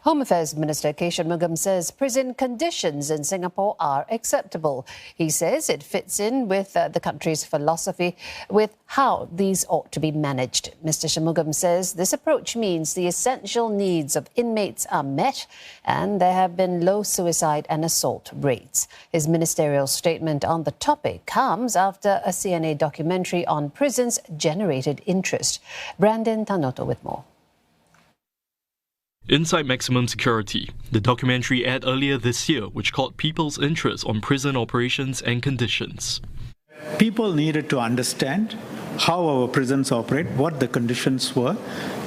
Home Affairs Minister K Shanmugam says prison conditions in Singapore are acceptable. He says it fits in with the country's philosophy with how these ought to be managed. Mr. Shanmugam says this approach means the essential needs of inmates are met and there have been low suicide and assault rates. His ministerial statement on the topic comes after a CNA documentary on prisons generated interest. Brandon Tanoto with more. Inside Maximum Security, the documentary aired earlier this year, which caught people's interest on prison operations and conditions. People needed to understand how our prisons operate, what the conditions were.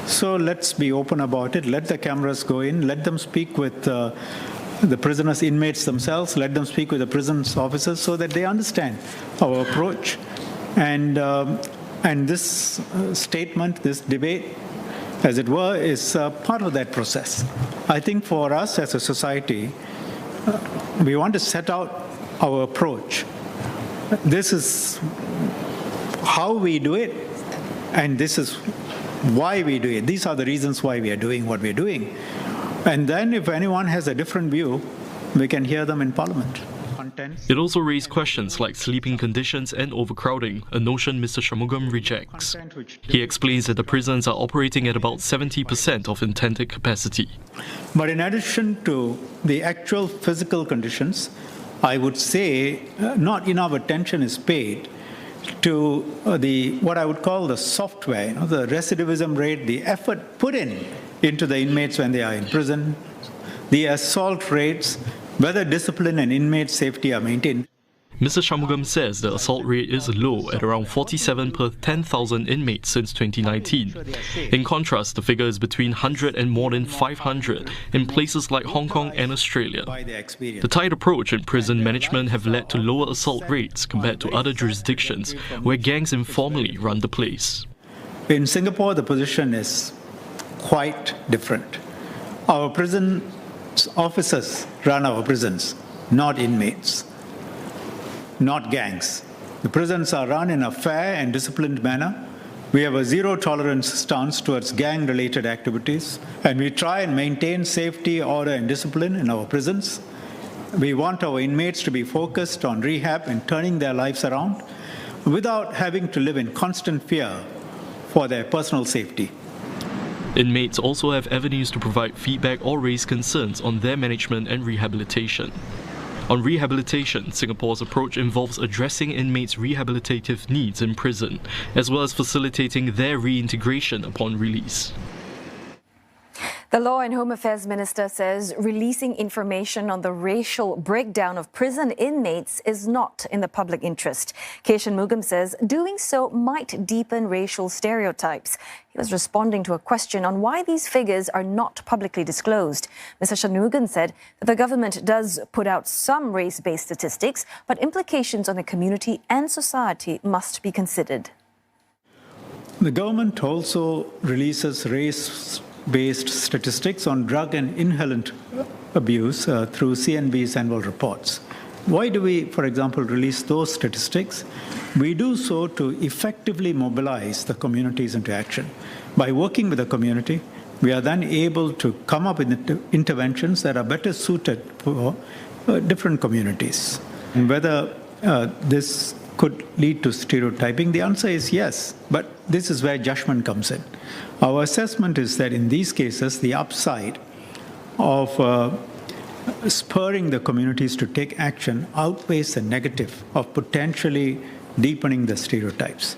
So let's be open about it. Let the cameras go in. Let them speak with the prisoners, inmates themselves. Let them speak with the prisons officers so that they understand our approach. And this statement, this debate, as it were, is part of that process. I think for us as a society, we want to set out our approach. This is how we do it, and this is why we do it. These are the reasons why we are doing what we're doing. And then if anyone has a different view, we can hear them in Parliament. It also raised questions like sleeping conditions and overcrowding, a notion Mr. Shanmugam rejects. He explains that the prisons are operating at about 70% of intended capacity. But in addition to the actual physical conditions, I would say not enough attention is paid to what I would call the software, the recidivism rate, the effort put into the inmates when they are in prison, the assault rates, whether discipline and inmate safety are maintained. Mr. Shanmugam says the assault rate is low at around 47 per 10,000 inmates since 2019. In contrast, the figure is between 100 and more than 500 in places like Hong Kong and Australia. The tight approach in prison management have led to lower assault rates compared to other jurisdictions where gangs informally run the place. In Singapore, the position is quite different. Our prison officers run our prisons, not inmates, not gangs. The prisons are run in a fair and disciplined manner. We have a zero-tolerance stance towards gang-related activities, and we try and maintain safety, order, and discipline in our prisons. We want our inmates to be focused on rehab and turning their lives around without having to live in constant fear for their personal safety. Inmates also have avenues to provide feedback or raise concerns on their management and rehabilitation. On rehabilitation, Singapore's approach involves addressing inmates' rehabilitative needs in prison, as well as facilitating their reintegration upon release. The Law and Home Affairs Minister says releasing information on the racial breakdown of prison inmates is not in the public interest. K Shanmugam says doing so might deepen racial stereotypes. He was responding to a question on why these figures are not publicly disclosed. Mr. Shanmugam said that the government does put out some race-based statistics, but implications on the community and society must be considered. The government also releases race-based statistics on drug and inhalant abuse through CNB's annual reports. Why do we, for example, release those statistics? We do so to effectively mobilize the communities into action. By working with the community, we are then able to come up with interventions that are better suited for different communities. And whether this could lead to stereotyping, the answer is yes, but this is where judgment comes in. Our assessment is that in these cases, the upside of spurring the communities to take action outweighs the negative of potentially deepening the stereotypes.